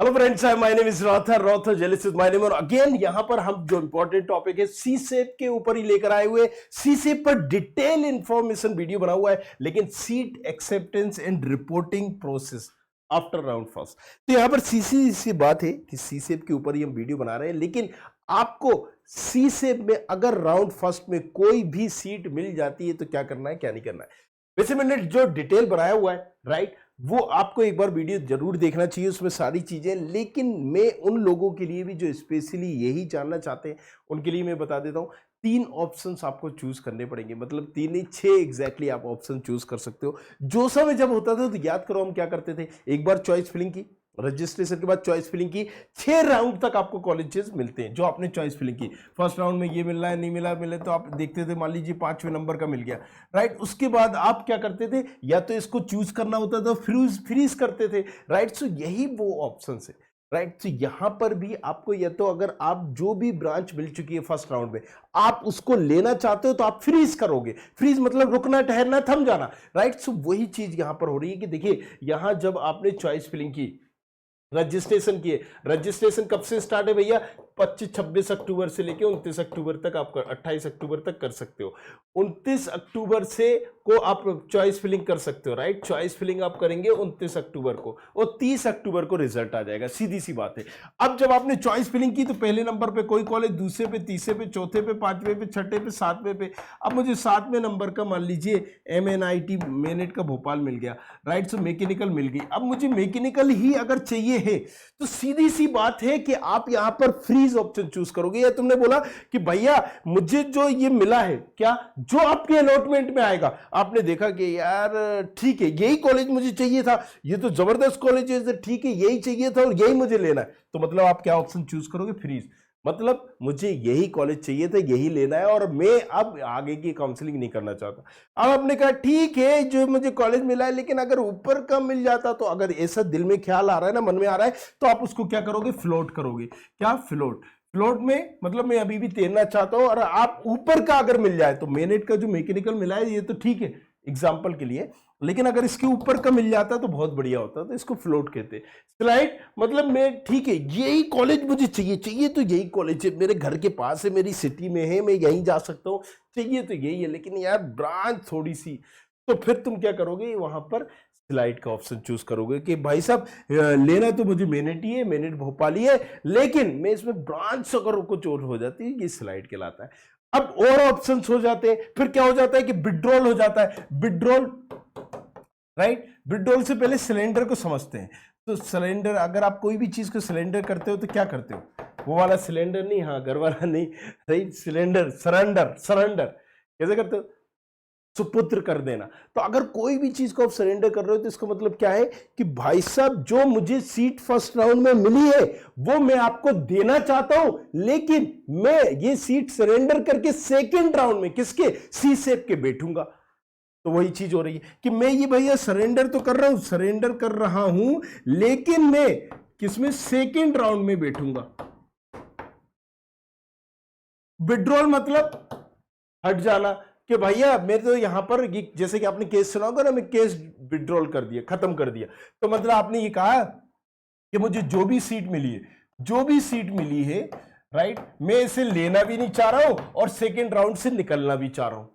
Hello friends, my name is Rother Jelis is my name. और again यहाँ पर हम जो इंपॉर्टेंट टॉपिक है सी सेप के ऊपर ही लेकर आए हुए। सी सेप पर डिटेल इंफॉर्मेशन वीडियो बना हुआ है, लेकिन seat acceptance and reporting process after round first. तो यहाँ पर सी बात है कि सी सेप के ऊपर ही हम वीडियो बना रहे हैं, लेकिन आपको सी सेप में अगर राउंड फर्स्ट में कोई भी सीट मिल जाती है तो क्या करना है, क्या नहीं करना है। वैसे मैंने जो डिटेल बनाया हुआ है, राइट, वो आपको एक बार वीडियो जरूर देखना चाहिए, उसमें सारी चीजें। लेकिन मैं उन लोगों के लिए भी जो स्पेशली यही जानना चाहते हैं उनके लिए मैं बता देता हूं, 3 ऑप्शंस आपको चूज करने पड़ेंगे। मतलब 3 नहीं, 6 एग्जैक्टली आप ऑप्शन चूज कर सकते हो। जो समय जब होता था तो याद करो हम क्या करते थे। एक बार चॉइस फिलिंग की, रजिस्ट्रेशन के बाद चॉइस फिलिंग की, 6 राउंड तक आपको कॉलेजेस मिलते हैं जो आपने चॉइस फिलिंग की। फर्स्ट राउंड में ये मिल रहा है, नहीं मिले तो आप देखते थे, मान लीजिए 5वें नंबर का मिल गया, राइट। उसके बाद आप क्या करते थे, या तो इसको चूज करना होता था, फ्रीज करते थे, राइट। सो यही वो ऑप्शन है, राइट। तो यहां पर भी आपको, या तो अगर आप जो भी ब्रांच मिल चुकी है फर्स्ट राउंड में आप उसको लेना चाहते हो तो आप फ्रीज करोगे। फ्रीज मतलब रुकना, ठहरना, थम जाना, राइट। सो वही चीज यहां पर हो रही है कि देखिए, यहां जब आपने चॉइस फिलिंग की, रजिस्ट्रेशन किए, रजिस्ट्रेशन कब से स्टार्ट है भैया, 25-26 अक्टूबर से लेके 29 अक्टूबर तक आप 28 अक्टूबर तक कर सकते हो। 29 अक्टूबर से को आप चॉइस फिलिंग कर सकते हो, राइट। चॉइस फिलिंग आप करेंगे 29 अक्टूबर को और 30 अक्टूबर को रिजल्ट आ जाएगा, सीधी सी बात है। अब जब आपने चॉइस फिलिंग की तो पहले नंबर पे कोई कॉलेज, दूसरे पे, तीसरे पे, चौथे पे, 5वें पे, 6ठे पे, 7वें पे। अब मुझे 7वें नंबर का मान लीजिए MNIT मेनेट का भोपाल मिल गया, राइट। सो मैकेनिकल मिल गई। अब मुझे मैकेनिकल ही अगर चाहिए है तो सीधी सी बात है कि आप यहां पर फ्रीज ऑप्शन चूज करोगे। या तुमने बोला कि भैया मुझे जो ये मिला है, क्या जो आपके अलॉटमेंट में आएगा, आपने देखा कि यार ठीक है यही कॉलेज मुझे चाहिए था, ये तो जबरदस्त कॉलेज है, ठीक है यही चाहिए था और यही मुझे लेना है, तो मतलब आप क्या ऑप्शन चूज करोगे, फ्रीज। मतलब मुझे यही कॉलेज चाहिए था, यही लेना है और मैं अब आगे की काउंसलिंग नहीं करना चाहता। अब आपने कहा ठीक है जो मुझे कॉलेज मिला है, लेकिन अगर ऊपर का मिल जाता, तो अगर ऐसा दिल में ख्याल आ रहा है ना, मन में आ रहा है, तो आप उसको क्या करोगे, फ्लोट करोगे। क्या, फ्लोट। फ्लोट में मतलब मैं अभी भी तैरना चाहता हूं और आप ऊपर का अगर मिल जाए, तो मेनेट का जो मैकेनिकल मिला है ये तो ठीक है एग्जाम्पल के लिए, लेकिन अगर इसके ऊपर का मिल जाता तो बहुत बढ़िया होता। तो इसको फ्लोट कहते हैं। स्लाइड मतलब मैं ठीक है यही कॉलेज मुझे चाहिए तो यही कॉलेज है, मेरे घर के पास है, मेरी सिटी में है, मैं यहीं जा सकता हूँ, चाहिए तो यही है, लेकिन यार ब्रांच थोड़ी सी। तो फिर तुम क्या करोगे, वहां पर स्लाइड का ऑप्शन चूज करोगे कि भाई साहब लेना तो मुझे मेनेट ही है, मेनेट भोपाल ही है, लेकिन मैं इसमें ब्रांच अगर कुछ और हो जाती है, ये स्लाइड कहलाता है। अब और ऑप्शंस हो जाते हैं, फिर क्या हो जाता है कि विड्रॉल हो जाता है। Withdrawal, right. विड्रॉल से पहले सिलेंडर को समझते हैं। तो सिलेंडर, अगर आप कोई भी चीज को सिलेंडर करते हो तो क्या करते हो, वो वाला सिलेंडर नहीं, हाँ घर वाला नहीं, राइट। सिलेंडर, सरेंडर, सरेंडर कैसे करते हो, सुपुत्र कर देना। तो अगर कोई भी चीज को आप सरेंडर कर रहे हो तो इसका मतलब क्या है कि भाई साहब जो मुझे सीट फर्स्ट राउंड में मिली है वो मैं आपको देना चाहता हूं, लेकिन मैं ये सीट सरेंडर करके सेकेंड राउंड में किसके, सी सेप के बैठूंगा। तो वही चीज हो रही है कि मैं ये भैया सरेंडर तो कर रहा हूं, सरेंडर कर रहा हूं, लेकिन मैं किसमें, सेकेंड राउंड में बैठूंगा। विड्रॉल मतलब हट जाना, कि भैया मैं तो यहां पर, जैसे कि आपने केस सुना होगा ना, मैं केस विड्रॉल कर दिया, खत्म कर दिया। तो मतलब आपने ये कहा कि मुझे जो भी सीट मिली है, जो भी सीट मिली है, राइट, मैं इसे लेना भी नहीं चाह रहा हूं और सेकेंड राउंड से निकलना भी चाह रहा हूं।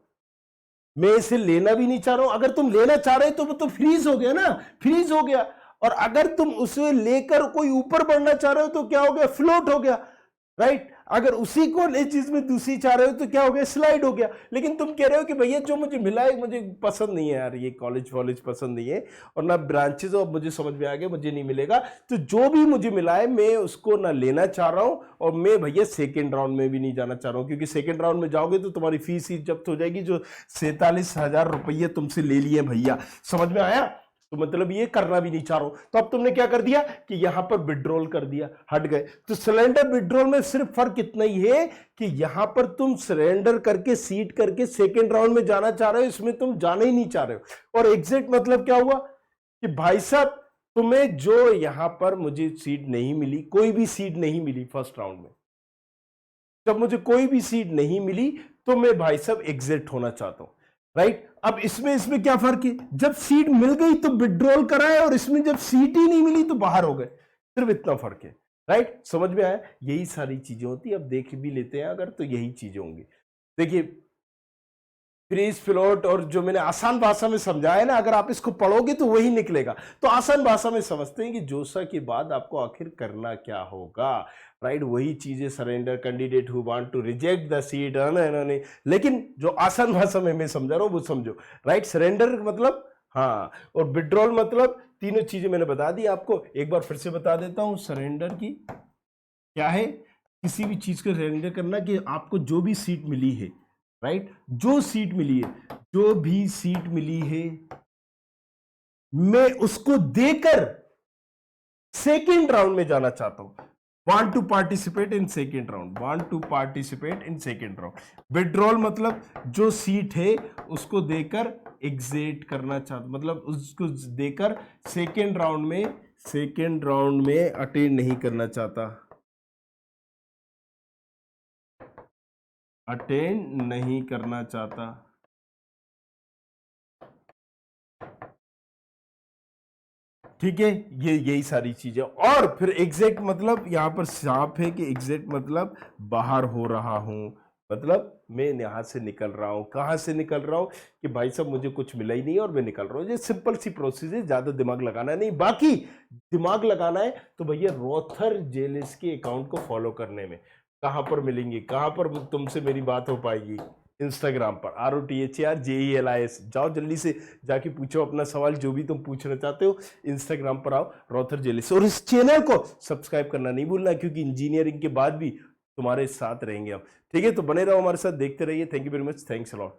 मैं इसे लेना भी नहीं चाह रहा हूं। अगर तुम लेना चाह रहे हो तो वो तो फ्रीज हो गया ना, फ्रीज हो गया। और अगर तुम उसे लेकर कोई ऊपर बढ़ना चाह रहे हो तो क्या हो गया, फ्लोट हो गया, राइट। अगर उसी को ले चीज में दूसरी चाह रहे हो तो क्या हो गया, स्लाइड हो गया। लेकिन तुम कह रहे हो कि भैया जो मुझे मिला है मुझे पसंद नहीं है यार, ये कॉलेज वॉलेज पसंद नहीं है और ना ब्रांचेस, और मुझे समझ में आ गया मुझे नहीं मिलेगा, तो जो भी मुझे मिला है मैं उसको ना लेना चाह रहा हूं और मैं भैया सेकेंड राउंड में भी नहीं जाना चाह रहा हूं, क्योंकि सेकेंड राउंड में जाओगे तो तुम्हारी फीस ही जब्त हो जाएगी, जो 47,000 रुपये तुमसे ले लिए भैया। समझ में आया। तो मतलब ये करना भी नहीं चाह रहा हूं। तो अब तुमने क्या कर दिया कि यहां पर विड्रॉल कर दिया, हट गए। तो सिलेंडर विड्रॉल में सिर्फ फर्क इतना ही है कि यहां पर तुम सरेंडर करके, सीट करके सेकेंड राउंड में जाना चाह रहे हो, इसमें तुम जाना ही नहीं चाह रहे हो। और एग्जैक्ट मतलब क्या हुआ कि भाई साहब तुम्हें जो यहां पर मुझे सीट नहीं मिली, कोई भी सीट नहीं मिली फर्स्ट राउंड में, जब मुझे कोई भी सीट नहीं मिली तो मैं भाई साहब एग्जिट होना चाहता हूं, राइट। अब इसमें क्या फर्क है, जब सीट मिल गई तो विड्रॉल कराए और इसमें जब सीट ही नहीं मिली तो बाहर हो गए। सिर्फ इतना फर्क है। राइट, समझ में आया? यही सारी चीजें होती है। अब देख भी लेते हैं अगर, तो यही चीजें होंगी। देखिए फ्रीज फ्लोट, और जो मैंने आसान भाषा में समझाया ना, अगर आप इसको पढ़ोगे तो वही निकलेगा। तो आसान भाषा में समझते हैं कि जोशा के बाद आपको आखिर करना क्या होगा। राइट, वही चीजें, surrender, candidate who want to reject the seat, नहीं, लेकिन जो आसान भाषा में मैं समझा रहा हूं वो समझो। राइट, सरेंडर मतलब, हाँ, और विड्रॉल मतलब, तीनों चीजें मैंने बता दी आपको। एक बार फिर से बता देता हूं, सरेंडर की क्या है, किसी भी चीज को सरेंडर करना, कि आपको जो भी सीट मिली है, राइट, जो सीट मिली है, जो भी सीट मिली है, मैं उसको देकर सेकेंड राउंड में जाना चाहता हूं। Want to participate in second round, want to participate in second round. Withdrawal मतलब जो सीट है उसको देकर एग्जिट करना चाहता, मतलब उसको देकर सेकेंड राउंड में अटेंड नहीं करना चाहता, अटेंड नहीं करना चाहता। ठीक है, ये यही सारी चीजें। और फिर एग्जैक्ट मतलब यहां पर साफ है कि एग्जैक्ट मतलब बाहर हो रहा हूं, मतलब मैं यहां से निकल रहा हूं। कहां से निकल रहा हूं? कि भाई साहब मुझे कुछ मिला ही नहीं और मैं निकल रहा हूं। ये सिंपल सी प्रोसेस है, ज्यादा दिमाग लगाना नहीं। बाकी दिमाग लगाना है तो भैया रोथर जेलिस के अकाउंट को फॉलो करने में। कहां पर मिलेंगे, कहां पर तुमसे मेरी बात हो पाएगी? इंस्टाग्राम पर ROTHERJELIS। जाओ जल्दी से जाके पूछो अपना सवाल, जो भी तुम पूछना चाहते हो। इंस्टाग्राम पर आओ, रोथर जेलिस, और इस चैनल को सब्सक्राइब करना नहीं भूलना, क्योंकि इंजीनियरिंग के बाद भी तुम्हारे साथ रहेंगे हम। ठीक है, तो बने रहो हमारे साथ, देखते रहिए। Thank you very much, thanks a lot.